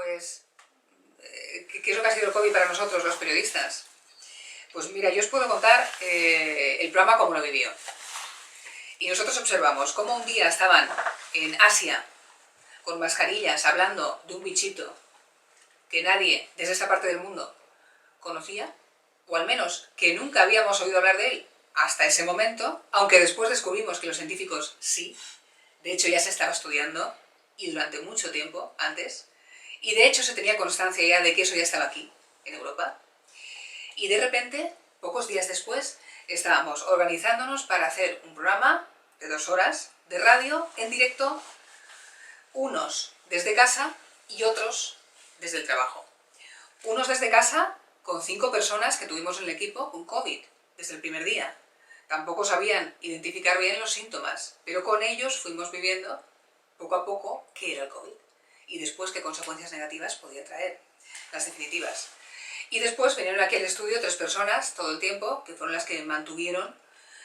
Pues, ¿qué es lo que ha sido el COVID para nosotros, los periodistas? Pues mira, yo os puedo contar el programa como lo vivió. Y nosotros observamos cómo un día estaban en Asia con mascarillas hablando de un bichito que nadie desde esa parte del mundo conocía, o al menos que nunca habíamos oído hablar de él hasta ese momento, aunque después descubrimos que los científicos sí, de hecho ya se estaba estudiando y durante mucho tiempo antes, y de hecho se tenía constancia ya de que eso ya estaba aquí, en Europa, y de repente, pocos días después, estábamos organizándonos para hacer un programa de 2 horas de radio en directo, unos desde casa y otros desde el trabajo. Unos desde casa con 5 personas que tuvimos en el equipo con COVID desde el primer día. Tampoco sabían identificar bien los síntomas, pero con ellos fuimos viviendo poco a poco qué era el COVID y después qué consecuencias negativas podía traer, las definitivas. Y después vinieron aquí al estudio 3 personas todo el tiempo, que fueron las que mantuvieron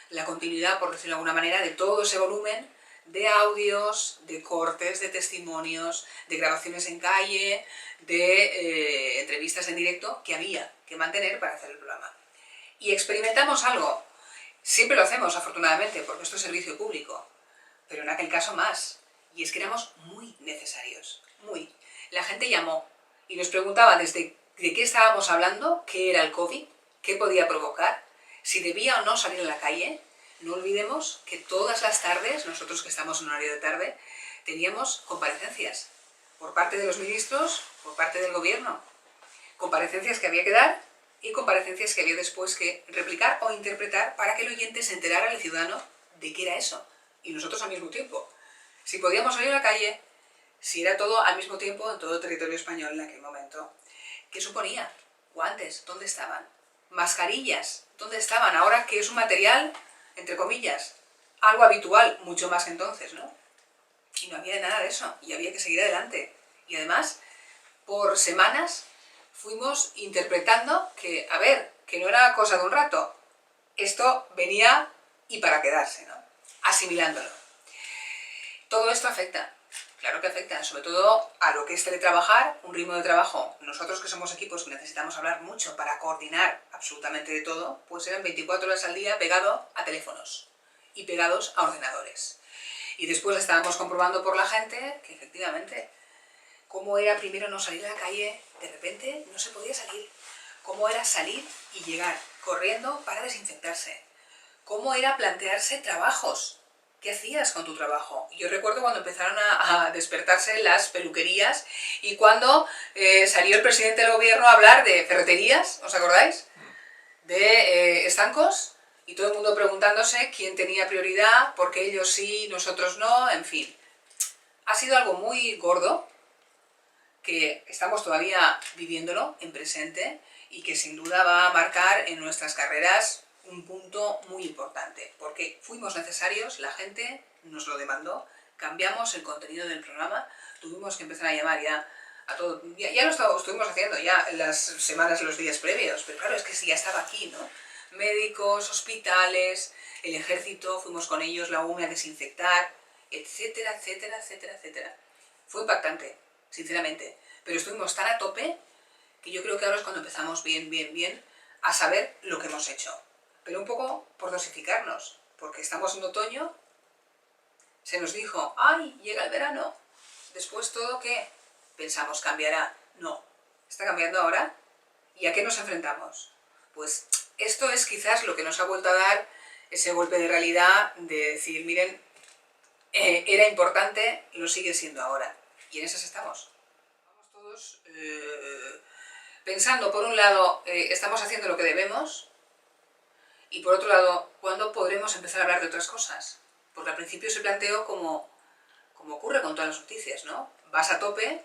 la continuidad, por decirlo de alguna manera, de todo ese volumen de audios, de cortes, de testimonios, de grabaciones en calle, de entrevistas en directo que había que mantener para hacer el programa. Y experimentamos algo. Siempre lo hacemos, afortunadamente, porque esto es servicio público, pero en aquel caso más. Y es que éramos muy necesarios, muy. La gente llamó y nos preguntaba de qué estábamos hablando, qué era el COVID, qué podía provocar, si debía o no salir a la calle. No olvidemos que todas las tardes, nosotros que estamos en horario de tarde, teníamos comparecencias por parte de los ministros, por parte del gobierno. Comparecencias que había que dar y comparecencias que había después que replicar o interpretar para que el oyente se enterara, el ciudadano, de qué era eso. Y nosotros al mismo tiempo. Si podíamos salir a la calle, si era todo al mismo tiempo en todo el territorio español en aquel momento. ¿Qué suponía? Guantes, ¿dónde estaban? Mascarillas, ¿dónde estaban? Ahora que es un material, entre comillas, algo habitual, mucho más que entonces, ¿no? Y no había nada de eso, y había que seguir adelante. Y además, por semanas fuimos interpretando que, a ver, que no era cosa de un rato. Esto venía y para quedarse, ¿no? Asimilándolo. Todo esto afecta. Claro que afecta, sobre todo a lo que es teletrabajar, un ritmo de trabajo. Nosotros que somos equipos que necesitamos hablar mucho para coordinar absolutamente de todo, pues eran 24 horas al día pegados a teléfonos y pegados a ordenadores. Y después estábamos comprobando por la gente que efectivamente, cómo era primero no salir a la calle, de repente no se podía salir. Cómo era salir y llegar corriendo para desinfectarse. Cómo era plantearse trabajos. ¿Qué hacías con tu trabajo? Yo recuerdo cuando empezaron a despertarse las peluquerías y cuando salió el presidente del gobierno a hablar de ferreterías, ¿os acordáis? De estancos, y todo el mundo preguntándose quién tenía prioridad, porque ellos sí, nosotros no, en fin. Ha sido algo muy gordo, que estamos todavía viviéndolo en presente y que sin duda va a marcar en nuestras carreras un punto muy importante, porque fuimos necesarios, la gente nos lo demandó, cambiamos el contenido del programa, tuvimos que empezar a llamar ya a todo, ya lo estuvimos haciendo ya en las semanas, los días previos, pero claro, es que sí, ya estaba aquí, ¿no? Médicos, hospitales, el ejército, fuimos con ellos, la UME a desinfectar, etcétera, etcétera, etcétera, etcétera. Fue impactante, sinceramente, pero estuvimos tan a tope que yo creo que ahora es cuando empezamos bien a saber lo que hemos hecho. Pero un poco por dosificarnos, porque estamos en otoño, se nos dijo, ¡ay, llega el verano! Después todo, ¿qué? Pensamos, cambiará. No, está cambiando ahora. ¿Y a qué nos enfrentamos? Pues esto es quizás lo que nos ha vuelto a dar ese golpe de realidad de decir, miren, era importante, lo sigue siendo ahora. Y en esas estamos. Vamos todos pensando, por un lado, estamos haciendo lo que debemos, y por otro lado, ¿cuándo podremos empezar a hablar de otras cosas? Porque al principio se planteó como ocurre con todas las noticias, ¿no? Vas a tope,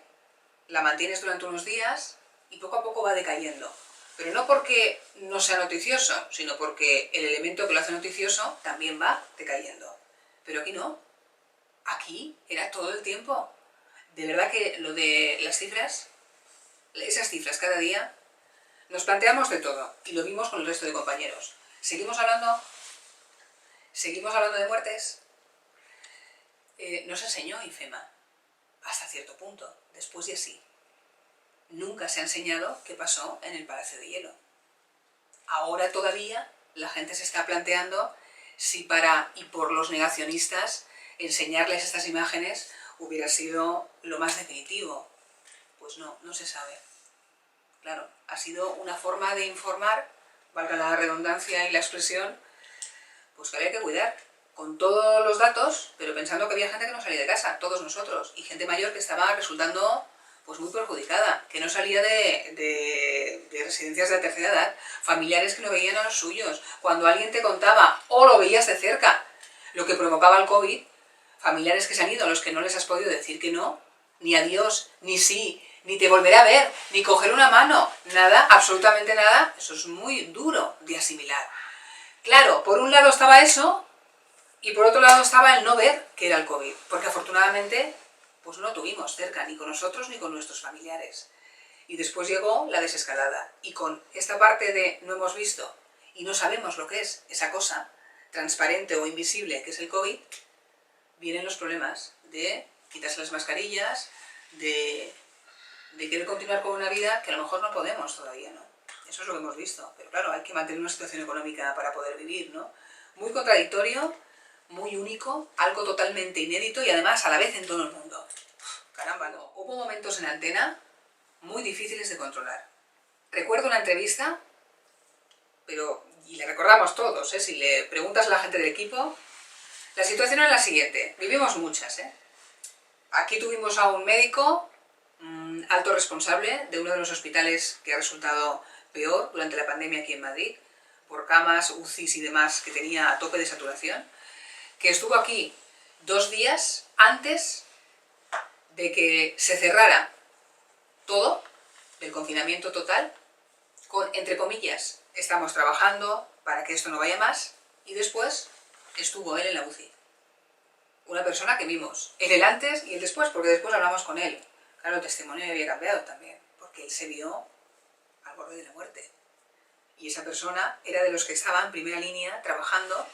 la mantienes durante unos días y poco a poco va decayendo. Pero no porque no sea noticioso, sino porque el elemento que lo hace noticioso también va decayendo. Pero aquí no. Aquí era todo el tiempo. De verdad que lo de las cifras, esas cifras cada día, nos planteamos de todo y lo vimos con el resto de compañeros. Seguimos hablando de muertes. Nos enseñó IFEMA hasta cierto punto, después ya sí. nunca se ha enseñado qué pasó en el Palacio de Hielo. Ahora todavía la gente se está planteando si y por los negacionistas, enseñarles estas imágenes hubiera sido lo más definitivo. Pues no, no se sabe. Claro, ha sido una forma de informar, valga la redundancia y la expresión, pues que había que cuidar, con todos los datos, pero pensando que había gente que no salía de casa, todos nosotros, y gente mayor que estaba resultando pues muy perjudicada, que no salía de residencias de tercera edad, familiares que no veían a los suyos. Cuando alguien te contaba, o lo veías de cerca, lo que provocaba el COVID, familiares que se han ido, a los que no les has podido decir que no, ni adiós, ni sí, ni te volveré a ver, ni coger una mano, nada, absolutamente nada. Eso es muy duro de asimilar. Claro, por un lado estaba eso, y por otro lado estaba el no ver que era el COVID, porque afortunadamente pues no lo tuvimos cerca, ni con nosotros ni con nuestros familiares. Y después llegó la desescalada, y con esta parte de no hemos visto y no sabemos lo que es esa cosa transparente o invisible que es el COVID, vienen los problemas de quitarse las mascarillas, de querer continuar con una vida que a lo mejor no podemos todavía, ¿no? Eso es lo que hemos visto, pero claro, hay que mantener una situación económica para poder vivir, ¿no? Muy contradictorio, muy único, algo totalmente inédito y además a la vez en todo el mundo. Caramba, no. Hubo momentos en antena muy difíciles de controlar. Recuerdo una entrevista, y le recordamos todos, si le preguntas a la gente del equipo, la situación era la siguiente, vivimos muchas, Aquí tuvimos a un médico, alto responsable de uno de los hospitales que ha resultado peor durante la pandemia aquí en Madrid, por camas, UCIs y demás que tenía a tope de saturación, que estuvo aquí 2 días antes de que se cerrara todo, del confinamiento total, con, entre comillas, estamos trabajando para que esto no vaya más, y después estuvo él en la UCI. Una persona que vimos, el antes y el después, porque después hablamos con él. Claro, el testimonio había cambiado también, porque él se vio al borde de la muerte. Y esa persona era de los que estaban en primera línea trabajando,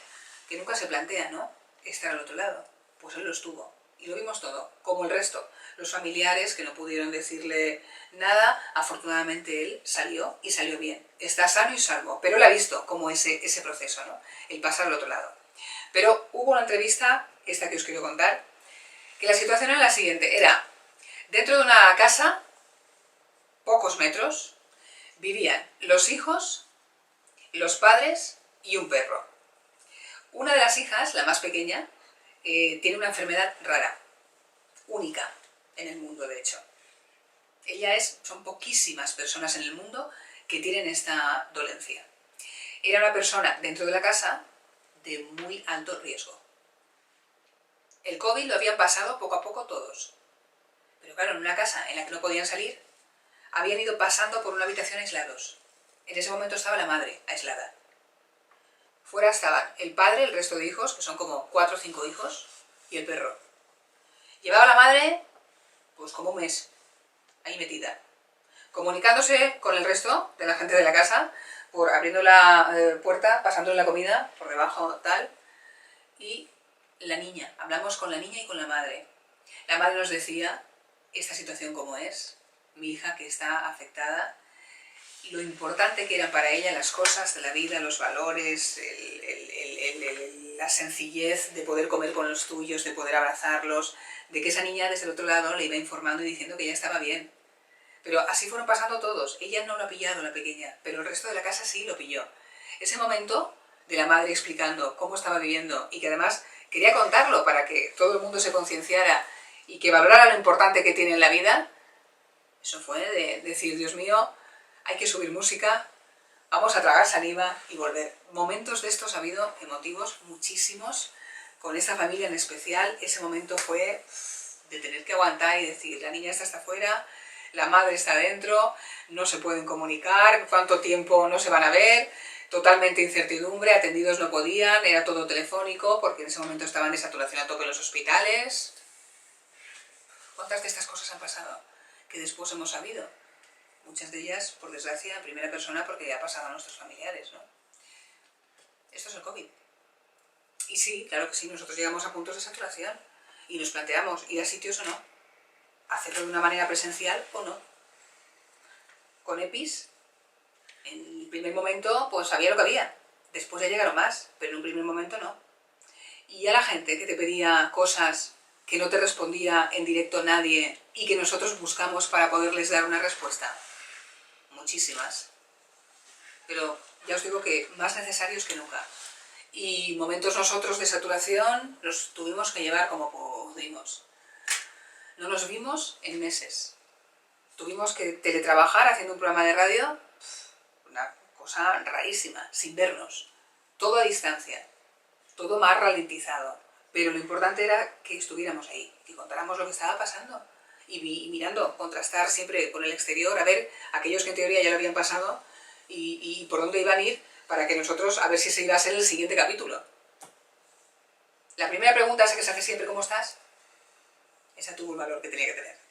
que nunca se plantea, ¿no?, estar al otro lado. Pues él lo estuvo. Y lo vimos todo, como el resto. Los familiares que no pudieron decirle nada, afortunadamente él salió y salió bien. Está sano y salvo, pero él ha visto como ese proceso, ¿no?, el pasar al otro lado. Pero hubo una entrevista, esta que os quiero contar, que la situación era la siguiente. Era, dentro de una casa, pocos metros, vivían los hijos, los padres y un perro. Una de las hijas, la más pequeña, tiene una enfermedad rara, única en el mundo, de hecho. Son poquísimas personas en el mundo que tienen esta dolencia. Era una persona dentro de la casa de muy alto riesgo. El COVID lo habían pasado poco a poco todos. Pero claro, en una casa en la que no podían salir, habían ido pasando por una habitación aislados. En ese momento estaba la madre aislada. Fuera estaban el padre, el resto de hijos, que son como 4 o 5 hijos, y el perro. Llevaba a la madre, pues como un mes, ahí metida, comunicándose con el resto de la gente de la casa, por abriendo la puerta, pasándole la comida por debajo, tal, y la niña, hablamos con la niña y con la madre. La madre nos decía esta situación como es, mi hija que está afectada, lo importante que eran para ella las cosas de la vida, los valores, la sencillez de poder comer con los tuyos, de poder abrazarlos, de que esa niña desde el otro lado le iba informando y diciendo que ella estaba bien. Pero así fueron pasando todos. Ella no lo ha pillado, la pequeña, pero el resto de la casa sí lo pilló. Ese momento de la madre explicando cómo estaba viviendo y que además quería contarlo para que todo el mundo se concienciara y que valorara lo importante que tiene en la vida, eso fue de decir, Dios mío, hay que subir música, vamos a tragar saliva y volver. Momentos de estos ha habido emotivos muchísimos, con esta familia en especial. Ese momento fue de tener que aguantar y decir, la niña está afuera, la madre está dentro, no se pueden comunicar, cuánto tiempo no se van a ver, totalmente incertidumbre, atendidos no podían, era todo telefónico, porque en ese momento estaban de saturación a tope en los hospitales. ¿Cuántas de estas cosas han pasado que después hemos sabido? Muchas de ellas, por desgracia, en primera persona, porque ya ha pasado a nuestros familiares, ¿no? Esto es el COVID. Y sí, claro que sí, nosotros llegamos a puntos de saturación y nos planteamos ir a sitios o no, hacerlo de una manera presencial o no. con EPIs, en el primer momento pues había lo que había, después ya llegaron más, pero en un primer momento no. Y ya la gente que te pedía cosas que no te respondía en directo nadie y que nosotros buscamos para poderles dar una respuesta, muchísimas. Pero ya os digo que más necesarios que nunca. Y momentos nosotros de saturación los tuvimos que llevar como pudimos. No nos vimos en meses. Tuvimos que teletrabajar haciendo un programa de radio, una cosa rarísima, sin vernos. Todo a distancia, todo más ralentizado. Pero lo importante era que estuviéramos ahí, que contáramos lo que estaba pasando. Y mirando, contrastar siempre con el exterior, a ver aquellos que en teoría ya lo habían pasado y por dónde iban a ir para que nosotros, a ver si ese iba a ser el siguiente capítulo. La primera pregunta esa que se hace siempre, ¿cómo estás? Esa tuvo el valor que tenía que tener.